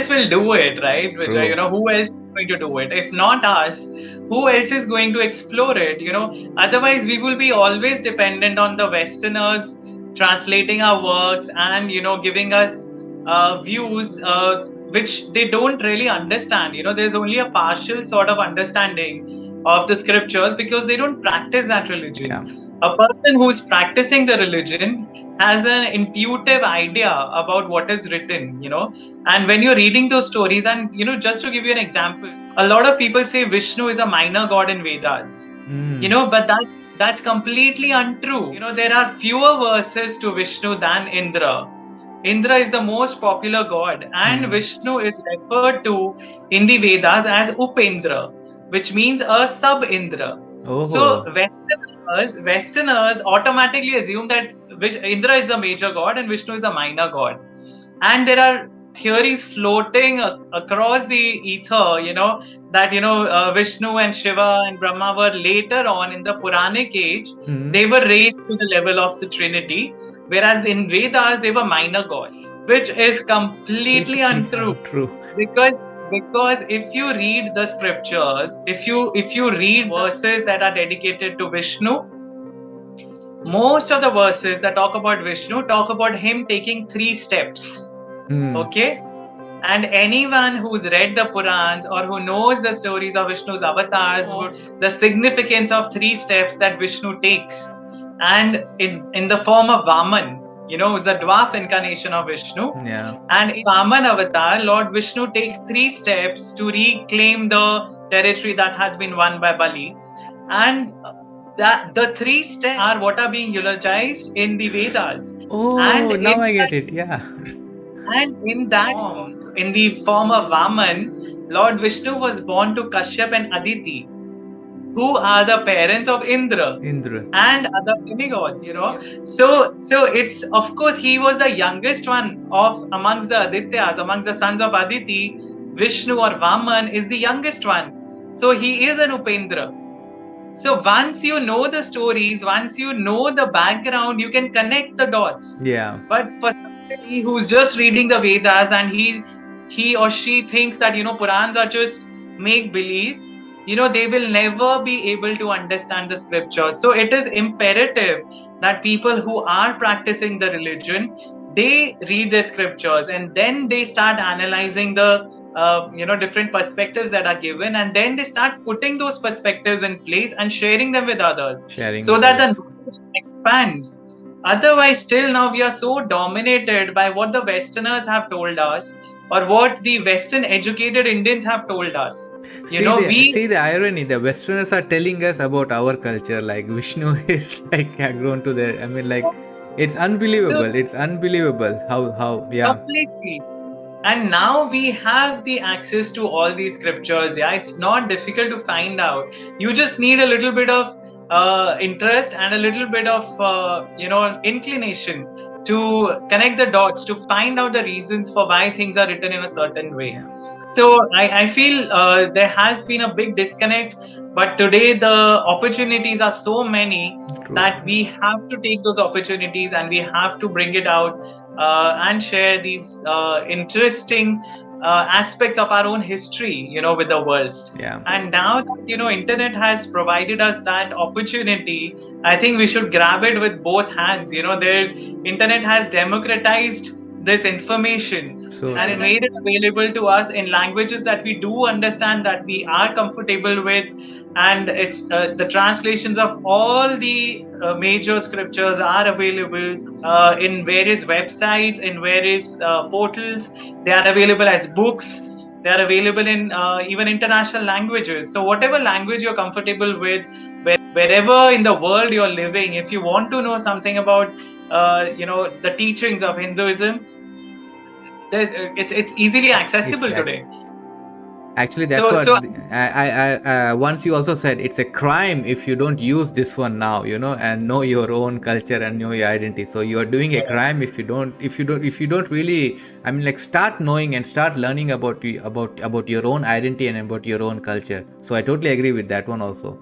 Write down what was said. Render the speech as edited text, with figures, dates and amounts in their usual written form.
else will do it, right? Which True. who else is going to do it? If not us, who else is going to explore it? Otherwise we will be always dependent on the Westerners translating our works and giving us views which they don't really understand. There's only a partial sort of understanding of the scriptures because they don't practice that religion. Yeah. A person who's practicing the religion has an intuitive idea about what is written, and when you're reading those stories, and just to give you an example, a lot of people say Vishnu is a minor god in Vedas. But that's completely untrue. There are fewer verses to Vishnu than Indra. Indra is the most popular god, and Vishnu is referred to in the Vedas as Upendra, which means a sub-Indra. So Westerners automatically assume that Indra is the major god and Vishnu is a minor god. And there are theories floating across the ether, that Vishnu and Shiva and Brahma were later on in the Puranic age. They were raised to the level of the Trinity, whereas in Vedas they were minor gods, which is completely untrue. Because if you read the scriptures, if you read verses that are dedicated to Vishnu, most of the verses that talk about Vishnu talk about him taking 3 steps. Okay? And anyone who's read the Purans or who knows the stories of Vishnu's avatars, the significance of 3 steps that Vishnu takes, and in the form of Vaman, is the dwarf incarnation of Vishnu. Yeah. And in Vaman avatar, Lord Vishnu takes 3 steps to reclaim the territory that has been won by Bali. And that the 3 steps are what are being eulogized in the Vedas. Oh, and now I get it. Yeah. And in that form, in the form of Vaman, Lord Vishnu was born to Kashyap and Aditi, who are the parents of Indra and other demigods. So it's, of course, he was the youngest one of amongst the Adityas, amongst the sons of Aditi. Vishnu or Vaman is the youngest one, so he is an Upendra. So once you know the stories, once you know the background, you can connect the dots. Yeah. But for somebody who's just reading the Vedas and he or she thinks that Purans are just make believe, they will never be able to understand the scriptures. So it is imperative that people who are practicing the religion, they read the scriptures and then they start analyzing the different perspectives that are given, and then they start putting those perspectives in place and sharing them with others, so that the knowledge expands. Otherwise, still now we are so dominated by what the Westerners have told us, or what the Western educated Indians have told us. See the irony. The Westerners are telling us about our culture, like Vishnu is like grown to the. I mean, like it's unbelievable. It's unbelievable how yeah. Completely. And now we have the access to all these scriptures. Yeah, it's not difficult to find out. You just need a little bit of interest and a little bit of inclination to connect the dots, to find out the reasons for why things are written in a certain way. Yeah. So I feel there has been a big disconnect, but today the opportunities are so many that we have to take those opportunities and we have to bring it out and share these interesting aspects of our own history, with the world. Yeah. And now that internet has provided us that opportunity, I think we should grab it with both hands. Internet has democratized this information, and it made it available to us in languages that we do understand, that we are comfortable with, and it's the translations of all the major scriptures are available in various websites, in various portals. They are available as books. They are available in even international languages. So whatever language you're comfortable with, wherever in the world you're living, if you want to know something about the teachings of Hinduism, it's easily accessible today. Actually, that's I once you also said it's a crime if you don't use this one now, and know your own culture and know your identity. So you are doing a crime if you don't really, I mean, like, start knowing and start learning about your own identity and about your own culture. So I totally agree with that one also.